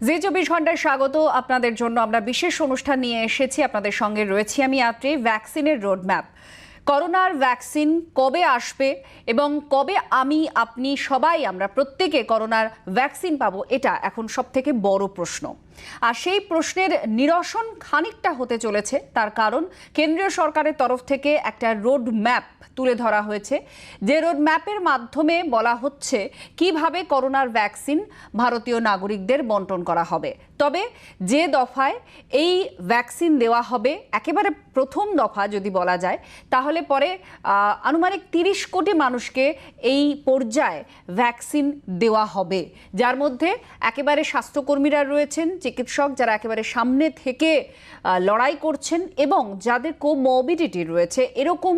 জি 24 ঘন্টায় স্বাগত আপনাদের জন্য। আমরা বিশেষ অনুষ্ঠান নিয়ে এসেছি, আপনাদের সঙ্গে রয়েছি আমি আত্রে। ভ্যাকসিনের রোডম্যাপ, করোনার ভ্যাকসিন কবে আসবে এবং কবে আমি আপনি সবাই আমরা প্রত্যেকে করোনার ভ্যাকসিন পাবো, এটা এখন সবথেকে বড় প্রশ্ন। আর সেই প্রশ্নের নিরসন খানিকটা হতে চলেছে, তার কারণ কেন্দ্রীয় সরকারের তরফ থেকে একটা রোড ম্যাপ তুলে ধরা হয়েছে, যে রোড ম্যাপের মাধ্যমে বলা হচ্ছে কিভাবে করোনার ভ্যাকসিন ভারতীয় নাগরিকদের বন্টন করা হবে। তবে যে দফায় এই ভ্যাকসিন দেওয়া হবে, একেবারে প্রথম দফা যদি বলা যায়, তাহলে পরে আনুমানিক 30 কোটি মানুষকে এই পর্যায়ে ভ্যাকসিন দেওয়া হবে, যার মধ্যে একেবারে স্বাস্থ্যকর্মীরা রয়েছেন, চিকিৎসক যারা একেবারে সামনে থেকে লড়াই করছেন, এবং যাদের কোমরবিডিটি রয়েছে এরকম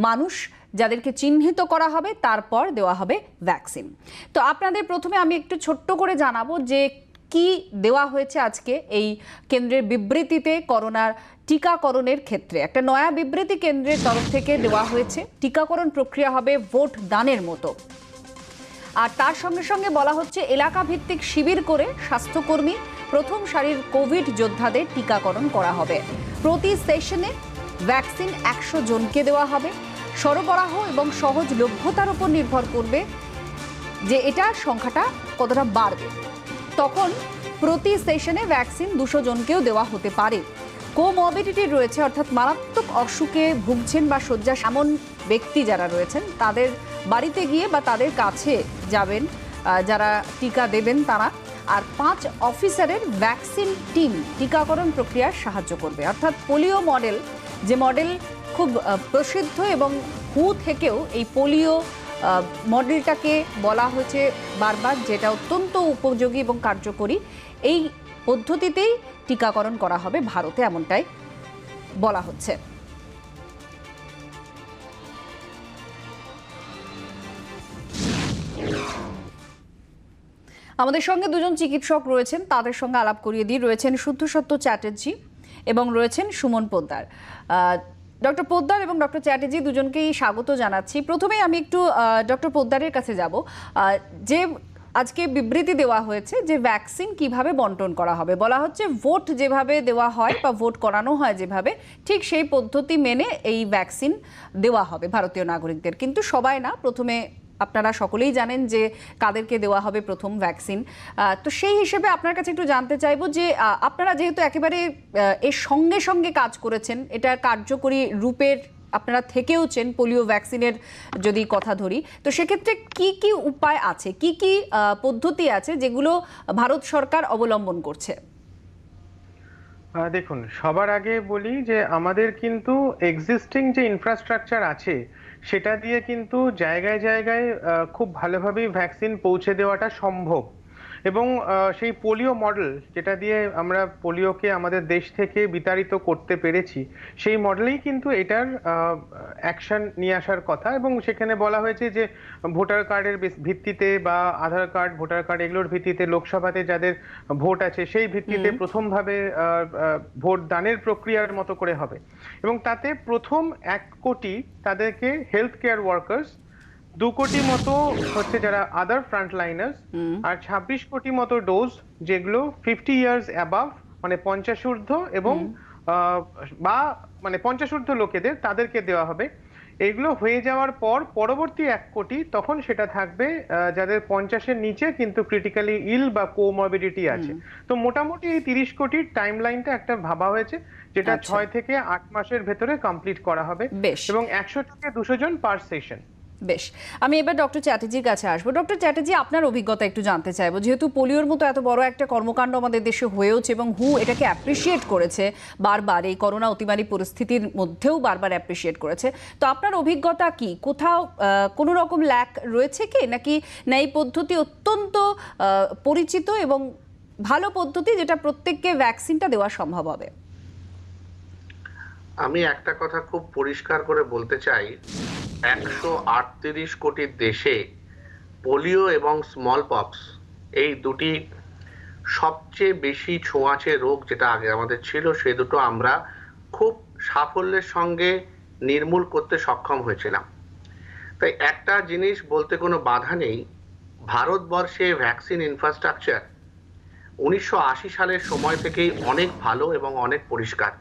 মানুষ যাদেরকে চিহ্নিত করা হবে, তারপর দেওয়া হবে ভ্যাকসিন। তো আপনাদের প্রথমে আমি একটু ছোট্ট করে জানাবো যে কি দেওয়া হয়েছে আজকে এই কেন্দ্রের বিবৃতিতে করোনার টিকাকরণের ক্ষেত্রে। একটা নয়া বিবৃতি কেন্দ্রের তরফ থেকে দেওয়া হয়েছে। টিকাকরণ প্রক্রিয়া হবে ভোট দানের মতো, আর তার সঙ্গে সঙ্গে বলা হচ্ছে এলাকা ভিত্তিক শিবির করে স্বাস্থ্যকর্মী, প্রথম সারির কোভিড যোদ্ধাদের টিকাকরণ করা হবে। প্রতি সেশনে ভ্যাকসিন 100 জনকে দেওয়া হবে। সরবরাহ এবং সহজলভ্যতার উপর নির্ভর করবে যে এটা সংখ্যাটা কতটা বাড়বে। তখন প্রতি সেশনে ভ্যাকসিন 200 জনকেও দেওয়া হতে পারে। কোমরবিডিটি রয়েছে, অর্থাৎ মারাত্মক অসুখে ভুগছেন বা শয্যা এমন ব্যক্তি যারা রয়েছেন, তাদের বাড়িতে গিয়ে বা তাদের কাছে যাবেন যারা টিকা দেবেন তারা। আর 5 অফিসারের ভ্যাকসিন টিম টিকাকরণ প্রক্রিয়ায় সাহায্য করবে। অর্থাৎ পোলিও মডেল, যে মডেল খুব প্রসিদ্ধ এবং হু থেকেও এই পোলিও মডেলটাকে বলা হয়েছে বারবার, যেটা অত্যন্ত উপযোগী এবং কার্যকরী। এই পদ্ধতিতেই টিকাকরণ করা হবে ভারতে, এমনটাই বলা হচ্ছে। আমাদের সঙ্গে দুজন চিকিৎসক রয়েছেন, তাদের সঙ্গে আলাপ করিয়ে দিয়ে রয়েছেন শুদ্ধসত্য চ্যাটার্জি এবং রয়েছেন সুমন পোদ্দার। ডক্টর পোদ্দার এবং ডক্টর চ্যাটার্জি দুজনকেই স্বাগত জানাচ্ছি। প্রথমেই আমি একটু ডক্টর পোদ্দারের কাছে যাব। যে আজকে বিবৃতি দেওয়া হয়েছে যে ভ্যাকসিন কিভাবে বন্টন করা হবে, বলা হচ্ছে ভোট যেভাবে দেওয়া হয় বা ভোট করানো হয় যেভাবে, ঠিক সেই পদ্ধতি মেনে এই ভ্যাকসিন দেওয়া হবে ভারতীয় নাগরিকদের। কিন্তু সবাই না, প্রথমে আপনারা সকলেই জানেন যে কাদেরকে দেওয়া হবে প্রথম ভ্যাকসিন। তো সেই হিসেবে আপনার কাছে একটু জানতে চাইবো যে আপনারা যেহেতু একেবারে এর সঙ্গে সঙ্গে কাজ করেছেন, এটা কার্যকরী রূপের আপনারা থেকেওছেন পোলিও ভ্যাকসিনের যদি কথা ধরি, তো সেক্ষেত্রে কি কি উপায় আছে, কি কি পদ্ধতি আছে যেগুলো ভারত সরকার অবলম্বন করছে? দেখুন, সবার আগে বলি যে আমাদের কিন্তু এক্সিস্টিং যে ইনফ্রাস্ট্রাকচার আছে সেটা দিয়ে কিন্তু জায়গায় জায়গায় খুব ভালোভাবেই ভ্যাকসিন পৌঁছে দেওয়াটা সম্ভব। এবং সেই পোলিও মডেল যেটা দিয়ে আমরা পোলিওকে আমাদের দেশ থেকে বিতাড়িত করতে পেরেছি, সেই মডেলেই কিন্তু এটার অ্যাকশন নিয়ে আসার কথা। এবং সেখানে বলা হয়েছে যে ভোটার কার্ডের ভিত্তিতে বা আধার কার্ড, ভোটার কার্ড এগুলোর ভিত্তিতে লোকসভাতে যাদের ভোট আছে সেই ভিত্তিতে প্রথমভাবে ভোট দানের প্রক্রিয়ার মতো করে হবে। এবং তাতে প্রথম 1 কোটি তাদেরকে হেলথ কেয়ার ওয়ার্কার্স, 2 কোটি মতো হচ্ছে যারা আদার ফ্রন্টলাইনার্স, আর 26 কোটি মতো ডোজ যেগুলো 50 ইয়ার্স অ্যাবাভ, মানে 50 ঊর্ধ্ব এবং বা মানে 50 ঊর্ধ্ব লোকেদের, তাদেরকে দেওয়া হবে। এগুলো হয়ে যাওয়ার পর পরবর্তী 1 কোটি তখন সেটা থাকবে যাদের 50-এর নিচে কিন্তু ক্রিটিক্যালি ইল বা কোমরবিডিটি আছে। তো মোটামুটি এই 30 কোটির টাইমলাইনটা একটা ভাবা হয়েছে, যেটা 6 থেকে 8 মাসের ভেতরে কমপ্লিট করা হবে, এবং 100 থেকে 200 জন পার সেশন। বেশ, আমি এবার ডক্টর চ্যাটার্জির কাছে আসবো। ডক্টর চ্যাটার্জি, আপনার অভিজ্ঞতা একটু জানতে চাইবো। যেহেতু পোলিওর মতো এত বড় একটা কর্মকাণ্ড আমাদের দেশে হয়েওছে এবং হু এটাকে অ্যাপ্রিসিয়েট করেছে বারবার, এই করোনা অতিমারী পরিস্থিতির মধ্যেও বারবার অ্যাপ্রিসিয়েট করেছে, তো আপনার অভিজ্ঞতা কি? কোথাও কোনো রকম ল্যাক রয়েছে কি, নাকি না এই পদ্ধতি অত্যন্ত পরিচিত এবং ভালো পদ্ধতি, যেটা প্রত্যেককে ভ্যাকসিনটা দেওয়া সম্ভব হবে? আমি একটা কথা খুব পরিষ্কার করে বলতে চাই, 138 কোটির দেশে পোলিও এবং স্মল পক্স এই দুটি সবচেয়ে বেশি ছোঁয়াচে রোগ যেটা আগে আমাদের ছিল, সে দুটো আমরা খুব সাফল্যের সঙ্গে নির্মূল করতে সক্ষম হয়েছিলাম। তাই একটা জিনিস বলতে কোনো বাধা নেই, ভারতবর্ষে ভ্যাকসিন ইনফ্রাস্ট্রাকচার 1980 সালের সময় থেকেই অনেক ভালো এবং অনেক পরিষ্কার।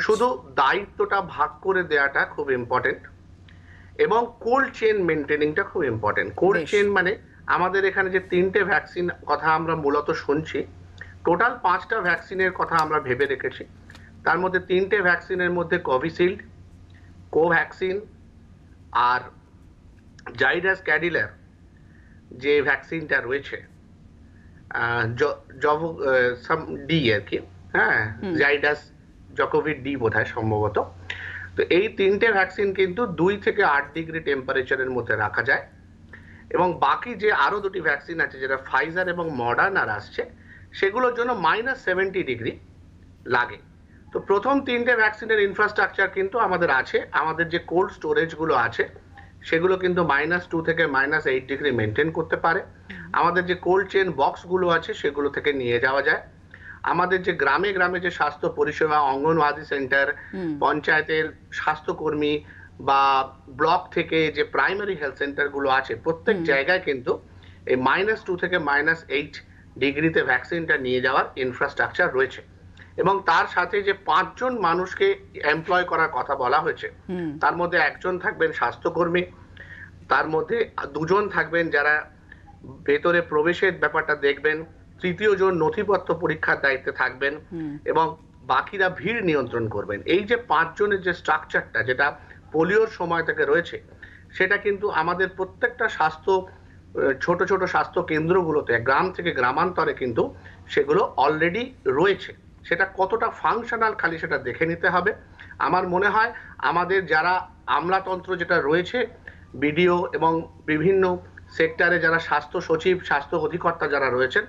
শুধু দায়িত্বটা ভাগ করে দেওয়াটা খুব ইম্পর্টেন্ট এবং কোল্ড চেন মেনটেনিংটা খুব ইম্পর্টেন্ট। কোল্ড চেন মানে আমাদের এখানে যে 3টে ভ্যাকসিন কথা আমরা মূলত শুনছি, টোটাল 5টা ভ্যাকসিনের কথা আমরা ভেবে রেখেছি। তার মধ্যে 3টে ভ্যাকসিনের মধ্যে কোভিশিল্ড, কোভ্যাক্সিন আর জাইডাস ক্যাডিলার যে ভ্যাকসিনটা রয়েছে, ডি আর কি, হ্যাঁ, জাইডাস জকোভিড ডি বোধহয় সম্ভবত। তো এই 3টে ভ্যাকসিন কিন্তু 2 থেকে 8 ডিগ্রি টেম্পারেচারের মধ্যে রাখা যায় এবং বাকি যে আরো 2টি ভ্যাকসিন আছে যেটা ফাইজার এবং মডার্নার আসছে, সেগুলোর জন্য -70 ডিগ্রি লাগে। তো প্রথম 3টে ভ্যাকসিনের ইনফ্রাস্ট্রাকচার কিন্তু আমাদের আছে। আমাদের যে কোল্ড স্টোরেজ গুলো আছে সেগুলো কিন্তু -2 থেকে -8 ডিগ্রি মেনটেন করতে পারে। আমাদের যে কোল্ড চেন বক্স গুলো আছে সেগুলো থেকে নিয়ে যাওয়া যায়। আমাদের যে গ্রামে গ্রামে যে স্বাস্থ্য পরিষেবা, অঙ্গনওয়াড়ি সেন্টার, পঞ্চায়েতের স্বাস্থ্যকর্মী বা ব্লক থেকে যে প্রাইমারি হেলথ সেন্টার গুলো আছে, প্রত্যেক জায়গায় কিন্তু এই -2 থেকে -8 ডিগ্রিতে ভ্যাকসিনটা নিয়ে যাওয়ার ইনফ্রাস্ট্রাকচার রয়েছে। এবং তার সাথে যে 5 জন মানুষকে এমপ্লয় করার কথা বলা হয়েছে, তার মধ্যে 1 জন থাকবেন স্বাস্থ্যকর্মী, তার মধ্যে 2 জন থাকবেন যারা ভেতরে প্রবেশের ব্যাপারটা দেখবেন, 3য় জন নথিপত্র পরীক্ষার দায়িত্বে থাকবেন এবং বাকিরা ভিড় নিয়ন্ত্রণ করবেন। এই যে 5 জনের যে স্ট্রাকচারটা যেটা পোলিওর সময় থেকে রয়েছে, সেটা কিন্তু আমাদের প্রত্যেকটা ছোট ছোট স্বাস্থ্য কেন্দ্রগুলোতে, গ্রাম থেকে গ্রামান্তরে কিন্তু সেগুলো অলরেডি রয়েছে। সেটা কতটা ফাংশনাল খালি সেটা দেখে নিতে হবে। আমার মনে হয় আমাদের যারা আমলাতন্ত্র যেটা রয়েছে, বিডিও এবং বিভিন্ন সেক্টরে যারা স্বাস্থ্য সচিব, স্বাস্থ্য অধিকর্তা যারা রয়েছেন,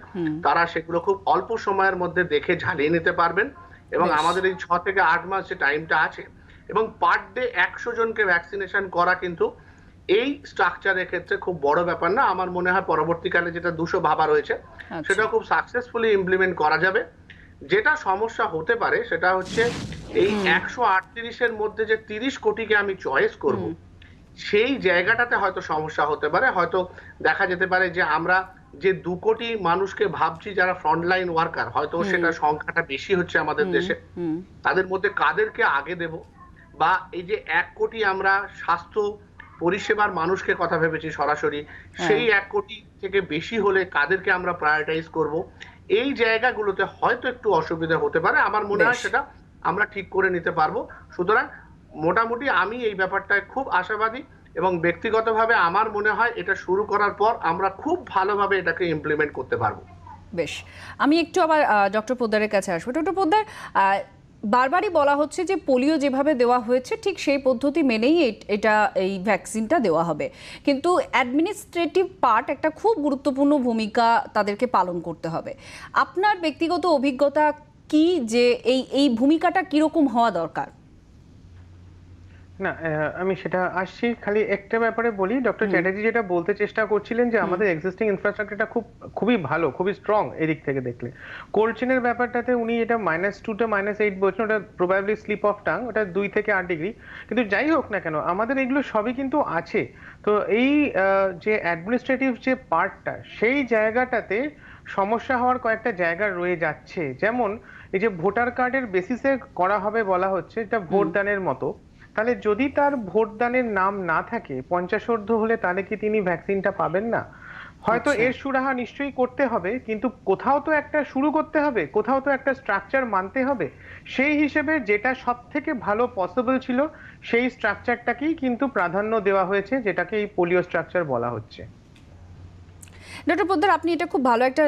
তারা সেগুলো খুব অল্প সময়ের মধ্যে দেখে ঝালিয়ে নিতে পারবেন। এবং আমাদের এই 6 থেকে 8 মাস যে টাইমটা আছে, এবং পার ডে 100 জনকে ভ্যাকসিনেশন করা কিন্তু এই স্ট্রাকচারের ক্ষেত্রে খুব বড় ব্যাপার না। আমার মনে হয় পরবর্তীকালে যেটা 200 ভাবা রয়েছে, সেটা খুব সাকসেসফুলি ইমপ্লিমেন্ট করা যাবে। যেটা সমস্যা হতে পারে সেটা হচ্ছে এই 138-এর মধ্যে যে 30 কোটিকে আমি চয়েস করব, সেই জায়গাটাতে হয়তো সমস্যা হতে পারে। হয়তো দেখা যেতে পারে যে আমরা যে 2 কোটি মানুষকে ভাবছি যারা ফ্রন্টলাইন ওয়ার্কার, হয়তো সেটা সংখ্যাটা বেশি হচ্ছে আমাদের দেশে। তাদের মধ্যে কাদেরকে আগে দেব, বা এই যে 1 কোটি আমরা স্বাস্থ্য পরিষেবার মানুষকে কথা ভেবেছি সরাসরি, সেই 1 কোটি থেকে বেশি হলে কাদেরকে আমরা প্রায়োরিটাইজ করব, এই জায়গাগুলোতে হয়তো একটু অসুবিধা হতে পারে। আমার মনে হয় সেটা আমরা ঠিক করে নিতে পারবো। সুতরাং মোটামুটি আমি এই ব্যাপারটায় খুব আশাবাদী এবং ব্যক্তিগতভাবে আমার মনে হয় এটা শুরু করার পর আমরা খুব ভালোভাবে এটাকে ইমপ্লিমেন্ট করতে পারবো। বেশ, আমি একটু আবার ডক্টর পোদ্দারের কাছে আসবো। ডক্টর পোদ্দার, বারবারই বলা হচ্ছে যে পোলিও যেভাবে দেওয়া হয়েছে ঠিক সেই পদ্ধতি মেনেই এই ভ্যাকসিনটা দেওয়া হবে, কিন্তু অ্যাডমিনিস্ট্রেটিভ পার্ট একটা খুব গুরুত্বপূর্ণ ভূমিকা তাদেরকে পালন করতে হবে। আপনার ব্যক্তিগত অভিজ্ঞতা কি যে এই ভূমিকাটা কিরকম হওয়া দরকার? না, আমি সেটা আসছি। খালি একটা ব্যাপারে বলি, ডক্টর চ্যাটার্জি যেটা বলতে চেষ্টা করছিলেন যে আমাদের এক্সিস্টিং ইনফ্রাস্ট্রাকচারটা খুবই ভালো, খুবই স্ট্রং এদিক থেকে দেখলে। কোল্ড চেনের ব্যাপারটাতে উনি এটা -2 টা -8 বলছেন, ওটা প্রবাবলি স্লিপ অফ টাং, ওটা 2 থেকে 8 ডিগ্রি। কিন্তু যাই হোক না কেন, আমাদের এগুলো সবই কিন্তু আছে। তো এই যে অ্যাডমিনিস্ট্রেটিভ যে পার্টটা, সেই জায়গাটাতে সমস্যা হওয়ার কয়েকটা জায়গা রয়ে যাচ্ছে। যেমন এই যে ভোটার কার্ডের বেসিসে করা হবে বলা হচ্ছে, এটা ভোটদানের মতো। তাহলে যদি তার ভোটদানের নাম না থাকে, 50 হলে, তাহলে কি তিনি ভ্যাকসিনটা পাবেন না? হয়তো এর সুরাহা নিশ্চয়ই করতে হবে, কিন্তু কোথাও তো একটা শুরু করতে হবে, কোথাও তো একটা স্ট্রাকচার মানতে হবে। সেই হিসেবে যেটা সব থেকে ভালো পসিবল ছিল, সেই স্ট্রাকচারটাকেই কিন্তু প্রাধান্য দেওয়া হয়েছে, যেটাকে এই পোলিও স্ট্রাকচার বলা হচ্ছে। ডক্টর পোদ্দার, আপনি এটা খুব ভালো একটা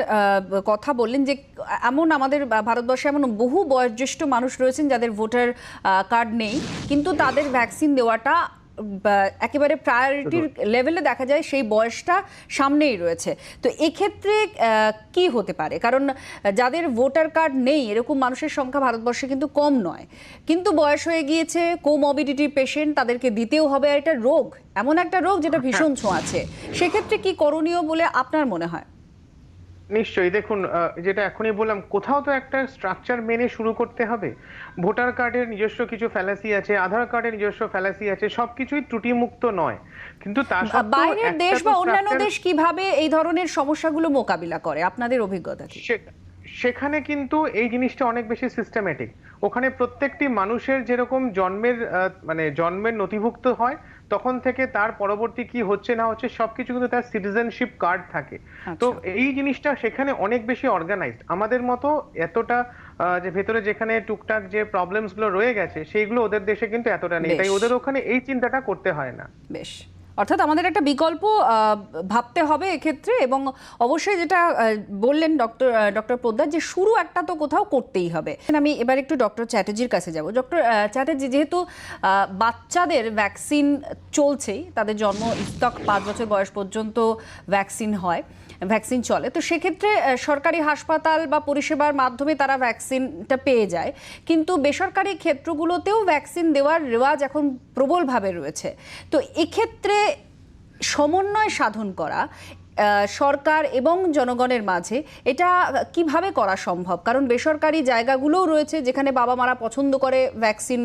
কথা বললেন যে এমন আমাদের ভারতবর্ষে এমন বহু বয়োজ্যেষ্ঠ মানুষ রয়েছেন যাদের ভোটার কার্ড নেই, কিন্তু তাদের ভ্যাকসিন দেওয়াটা একেবারে প্রায়োরিটির লেভেলে দেখা যায় সেই বয়সটা সামনেই রয়েছে। তো এক্ষেত্রে কি হতে পারে? কারণ যাদের ভোটার কার্ড নেই এরকম মানুষের সংখ্যা ভারতবর্ষে কিন্তু কম নয়, কিন্তু বয়স হয়ে গিয়েছে, কোমরবিডিটি পেশেন্ট, তাদেরকে দিতেও হবে। আর এটা রোগ, এমন একটা রোগ যেটা ভীষণ ছোঁয়াচে। সেক্ষেত্রে কি করণীয় বলে আপনার মনে হয়? নিশ্চয়ই দেখুন, যেটা এখনই বললাম, কোথাও তো একটা স্ট্রাকচার মেনে শুরু করতে হবে। ভোটার কার্ডের নিজস্ব কিছু ফ্যালাসি আছে, আধার কার্ডের নিজস্ব ফ্যালাসি আছে, সবকিছুই ত্রুটিমুক্ত নয়, কিন্তু তা সত্ত্বেও বাইরের একটা দেশ তো বা অন্যান্য স্ট্রাকচার। দেশ কিভাবে এই ধরনের সমস্যাগুলো মোকাবিলা করে আপনাদের অভিজ্ঞতা কি? সেখানে কিন্তু এই জিনিসটা অনেক বেশি সিস্টেমেটিক। ওখানে প্রত্যেকটি মানুষের যেরকম জন্মের মানে জন্মের নথিভুক্ত হয়, তখন থেকে তার পরবর্তী কি হচ্ছে না হচ্ছে সবকিছু কিন্তু তার সিটিজেনশিপ কার্ড থাকে। তো আচ্ছা, এই জিনিসটা সেখানে অনেক বেশি অর্গানাইজড। আমাদের মতো এতটা যে ভেতরে যেখানে টুকটাক যে প্রবলেমস গুলো রয়ে গেছে, সেইগুলো ওদের দেশে কিন্তু এতটা নেই, তাই বেশ ওদের ওখানে এই চিন্তাটা করতে হয় না। বেশ। অর্থাৎ আমাদের একটা বিকল্প ভাবতে হবে এক্ষেত্রে, এবং অবশ্যই যেটা বললেন ডক্টর পোদ্দার, যে শুরু একটা তো কোথাও করতেই হবে। আমি এবার একটু ডক্টর চ্যাটার্জির কাছে যাব। ডক্টর চ্যাটার্জি, যেহেতু বাচ্চাদের ভ্যাকসিন চলছেই, তাদের জন্ম ইস্তক 5 বছর বয়স পর্যন্ত ভ্যাকসিন চলে, তো সেক্ষেত্রে সরকারি হাসপাতাল বা পরিষেবার মাধ্যমে তারা ভ্যাকসিনটা পেয়ে যায়, কিন্তু বেসরকারি ক্ষেত্রগুলোতেও ভ্যাকসিন দেওয়ার রেওয়াজ এখন প্রবলভাবে রয়েছে। তো এক্ষেত্রে সমন্বয় সাধন করা সরকার এবং জনগণের মাঝে, এটা কিভাবে করা সম্ভব? কারণ বেসরকারি জায়গাগুলোও রয়েছে যেখানে বাবা মারা পছন্দ করে ভ্যাকসিন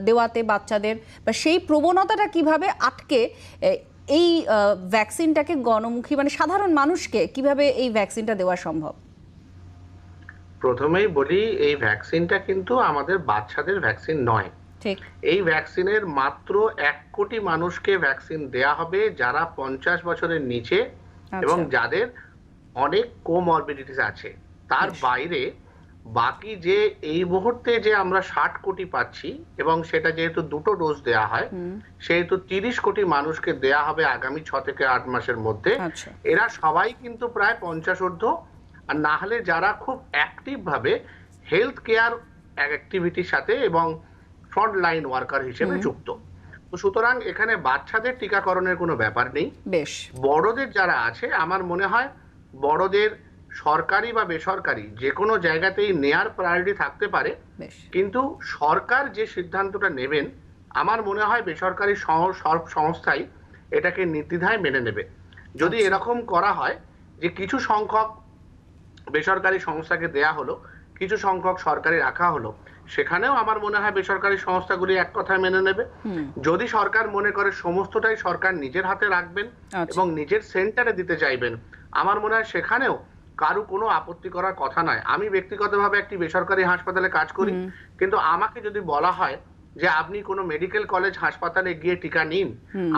দেওয়াতে বাচ্চাদের, বা সেই প্রবণতাটা কিভাবে আটকে এই ভ্যাকসিনটাকে গণমুখী, মানে সাধারণ মানুষকে কিভাবে এই ভ্যাকসিনটা দেওয়া সম্ভব? প্রথমেই বলি, এই ভ্যাকসিনটা কিন্তু আমাদের বাচ্চাদের ভ্যাকসিন নয়। ঠিক। এই ভ্যাকসিনের মাত্র 1 কোটি মানুষকে ভ্যাকসিন দেয়া হবে যারা 50 বছরের নিচে এবং আচ্ছা, যাদের অনেক কোমরবিডিটিস আছে। তার বেশ। বাইরে বাকি যে এই মুহূর্তে যে আমরা 60 কোটি পাচ্ছি, এবং সেটা যেহেতু দুটো ডোজ দেয়া হয়, হুম। সেহেতু 30 কোটি মানুষকে দেয়া হবে আগামী 6 থেকে 8 মাসের মধ্যে। আচ্ছা। এরা সবাই কিন্তু প্রায় 50 ঊর্ধ্ব, আর না হলে যারা খুব অ্যাক্টিভ ভাবে হেলথ কেয়ার অ্যাক্টিভিটির সাথে এবং ফ্রন্ট লাইন ওয়ার্কার হিসেবে যুক্ত। তো সুতরাং এখানে বাচ্চাদের টিকাকরণের কোনো ব্যাপার নেই। বেশ। বড়দের যারা আছে, আমার মনে হয় বড়দের সরকারি বা বেসরকারি যে কোনো জায়গাতেই নেয়ার প্রায়োরিটি থাকতে পারে, বেশ। কিন্তু সরকার যে সিদ্ধান্তটা নেবেন, আমার মনে হয় বেসরকারি সব সংস্থাই এটাকে নির্দ্বিধায় মেনে নেবে। যদি আচ্ছা। এরকম করা হয় যে কিছু সংখ্যক বেসরকারি সংস্থাকে দেয়া হলো, কিছু সংখ্যক সরকারি রাখা হলো, সেখানেও আমার মনে হয় বেসরকারি সংস্থাগুলি এক কথায় মেনে নেবে। হুম। যদি সরকার মনে করে সমস্তটাই সরকার নিজের হাতে রাখবেন আচ্ছা। এবং নিজের সেন্টারে দিতে চাইবেন, আমার মনে হয় সেখানেও কারো কোনো আপত্তি করার কথা নয়। আমি ব্যক্তিগতভাবে একটি বেসরকারি হাসপাতালে কাজ করি, কিন্তু আমাকে যদি বলা হয় যে আপনি কোনো মেডিকেল কলেজ হাসপাতালে গিয়ে টিকা নিন,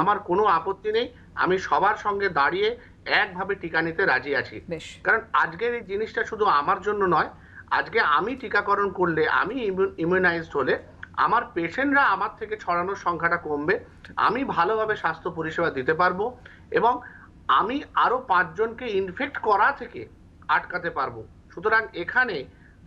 আমার কোনো আপত্তি নেই। আমি সবার সঙ্গে দাঁড়িয়ে একভাবে টিকা নিতে রাজি আছি। বেশ। কারণ আজকের এই জিনিসটা শুধু আমার জন্য নয়, আজকে আমি টিকাকরণ করলে, আমি ইমিউনাইজড হলে আমার পেশেন্টরা আমার থেকে ছড়ানোর সংখ্যাটা কমবে, আমি ভালোভাবে স্বাস্থ্য পরিষেবা দিতে পারবো, এবং আমি আরো 5 জনকে ইনফেক্ট করা থেকে আটকাতে পারবো। সুতরাং এখানে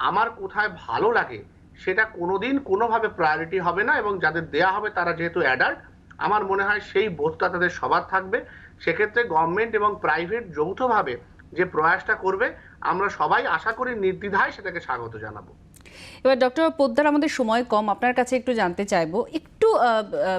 আমার কোথায় ভালো লাগে সেটা কোনোদিন কোনোভাবে প্রায়োরিটি হবে না, এবং যাদের দেয়া হবে তারা যেহেতু অ্যাডাল্ট, আমার মনে হয় সেই বোধটা তাদের সবার থাকবে। সেক্ষেত্রে গভর্নমেন্ট এবং প্রাইভেট যৌথভাবে যে প্রয়াসটা করবে, আমরা সবাই আশা করি নির্দ্বিধায় সেটাকে স্বাগত জানাবো। এবার ডক্টর পোদ্দার, আমাদের সময় কম, আপনার কাছে একটু জানতে চাইবো, একটু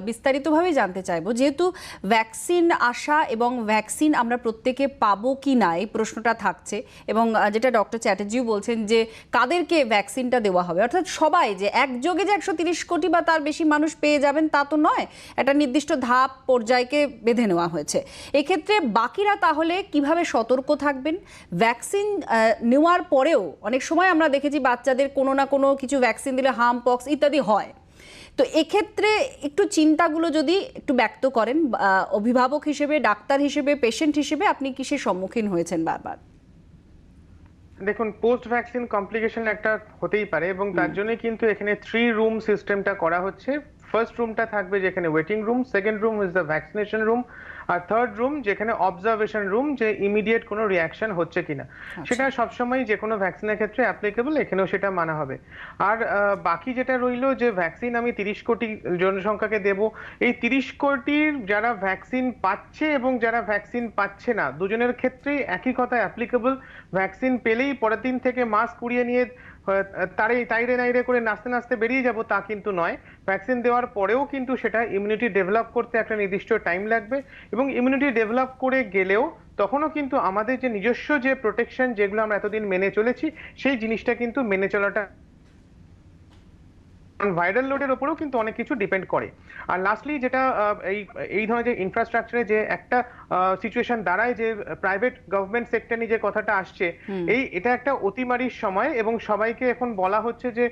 বিস্তারিতভাবে জানতে চাইবো, যেহেতু ভ্যাকসিন আসা এবং ভ্যাকসিন আমরা প্রত্যেকে পাবো কি না এই প্রশ্নটা থাকছে, এবং যেটা ডক্টর চ্যাটার্জিও বলছেন যে কাদেরকে ভ্যাকসিনটা দেওয়া হবে, অর্থাৎ সবাই যে একযোগে যে 130 কোটি বা তার বেশি মানুষ পেয়ে যাবেন তা তো নয়, একটা নির্দিষ্ট ধাপ পর্যায়কে বেঁধে নেওয়া হয়েছে। এক্ষেত্রে বাকিরা তাহলে কিভাবে সতর্ক থাকবেন? ভ্যাকসিন নেওয়ার পরেও অনেক সময় আমরা দেখেছি বাচ্চাদের কোনো না কোনো কিছু ভ্যাকসিন দিলে হাম পক্স ইত্যাদি হয়, তো এক্ষেত্রে একটু চিন্তাগুলো যদি একটু ব্যক্ত করেন, অভিভাবক হিসেবে, ডাক্তার হিসেবে, পেশেন্ট হিসেবে আপনি কিসের সম্মুখীন হয়েছেন বারবার? দেখুন, পোস্ট ভ্যাকসিন কমপ্লিকেশন একটা হতেই পারে, এবং তার জন্য কিন্তু এখানে 3 রুম সিস্টেমটা করা হচ্ছে। ফার্স্ট রুমটা থাকবে যেখানে waiting room, second room is the vaccination room, আর থার্ড রুম যেখানে অবজারভেশন রুম, যে ইমিডিয়েট কোনো রিয়াকশন হচ্ছে কিনা। সেটা সবসময় যে কোনো ভ্যাকসিনের ক্ষেত্রে অ্যাপ্লিকেবল, এখানেও সেটা মানা হবে। আর বাকি যেটা রইলো, যে ভ্যাকসিন আমি 30 কোটি জনসংখ্যাকে দেব, এই 30 কোটির যারা ভ্যাকসিন পাচ্ছে এবং যারা ভ্যাকসিন পাচ্ছে না, দুজনের ক্ষেত্রেই একই কথা অ্যাপ্লিকেবল। ভ্যাকসিন পেলেই পরের দিন থেকে মাস্ক উড়িয়ে নিয়ে তাইরে নাইরে করে নাচতে নাচতে বেরিয়ে যাব তা কিন্তু নয়। ভ্যাকসিন দেওয়ার পরেও কিন্তু সেটা ইমিউনিটি ডেভেলপ করতে একটা নির্দিষ্ট টাইম লাগবে, এবং ইমিউনিটি ডেভেলপ করে গেলেও তখনও কিন্তু আমাদের যে নিজস্ব যে প্রোটেকশন যেগুলো আমরা এতদিন মেনে চলেছি সেই জিনিসটা কিন্তু মেনে চলাটা ভাইরাল লোডের ওপরেও কিন্তু অনেক কিছু ডিপেন্ড করে। আর লাস্টলি যেটা এই এই ধরনের যে ইনফ্রাস্ট্রাকচারে যে একটা সিচুয়েশন দাঁড়ায় যে প্রাইভেট গভর্নমেন্ট সেক্টর নিয়ে যে কথাটা আসছে, এটা একটা অতিমারির সময় এবং সবাইকে এখন বলা হচ্ছে যে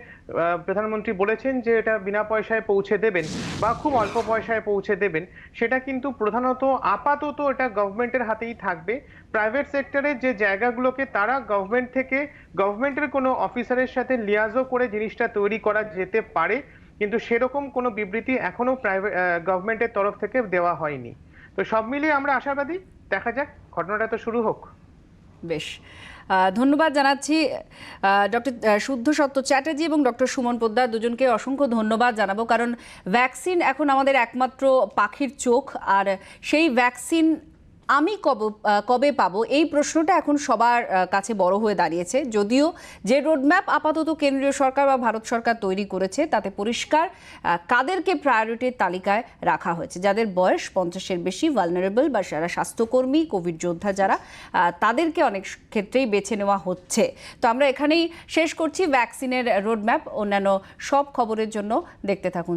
প্রধানমন্ত্রী বলেছেন যে এটা বিনা পয়সায় পৌঁছে দেবেন বা খুব অল্প পয়সায় পৌঁছে দেবেন। সেটা কিন্তু প্রধানত আপাতত এটা গভর্নমেন্টের হাতেই থাকবে। প্রাইভেট সেক্টরের যে জায়গাগুলোকে তারা গভর্নমেন্ট থেকে গভর্নমেন্টের কোনো অফিসারের সাথে লিয়াজও করে জিনিসটা তৈরি করা যেতে পারে, কিন্তু সেরকম কোনো বিবৃতি এখনো প্রাইভেট গভর্নমেন্টের তরফ থেকে দেওয়া হয়নি। তো সব মিলিয়ে আমরা আশাবাদী, দেখা যাক, ঘটনাটা তো শুরু হোক। বেশ, ধন্যবাদ জানাচ্ছি ডক্টর শুদ্ধ সত্য চ্যাটার্জি এবং ডক্টর সুমন পোদ্দার, দুজনকে অসংখ্য ধন্যবাদ জানাবো, কারণ ভ্যাকসিন এখন আমাদের একমাত্র পাখির চোখ। আর সেই ভ্যাকসিন আমি কবে পাবো এই প্রশ্নটা এখন সবার কাছে বড় হয়ে দাঁড়িয়েছে। যদিও যে রোডম্যাপ আপাতত কেন্দ্রীয় সরকার বা ভারত সরকার তৈরি করেছে তাতে পরিষ্কার কাদেরকে প্রায়োরিটির তালিকায় রাখা হয়েছে, যাদের বয়স 50-এর বেশি, ভালনারেবল বা যারা স্বাস্থ্যকর্মী, কোভিড যোদ্ধা যারা, তাদেরকে অনেক ক্ষেত্রেই বেছে নেওয়া হচ্ছে। তো আমরা এখানেই শেষ করছি ভ্যাকসিনের রোডম্যাপ। অন্যান্য সব খবরের জন্য দেখতে থাকুন।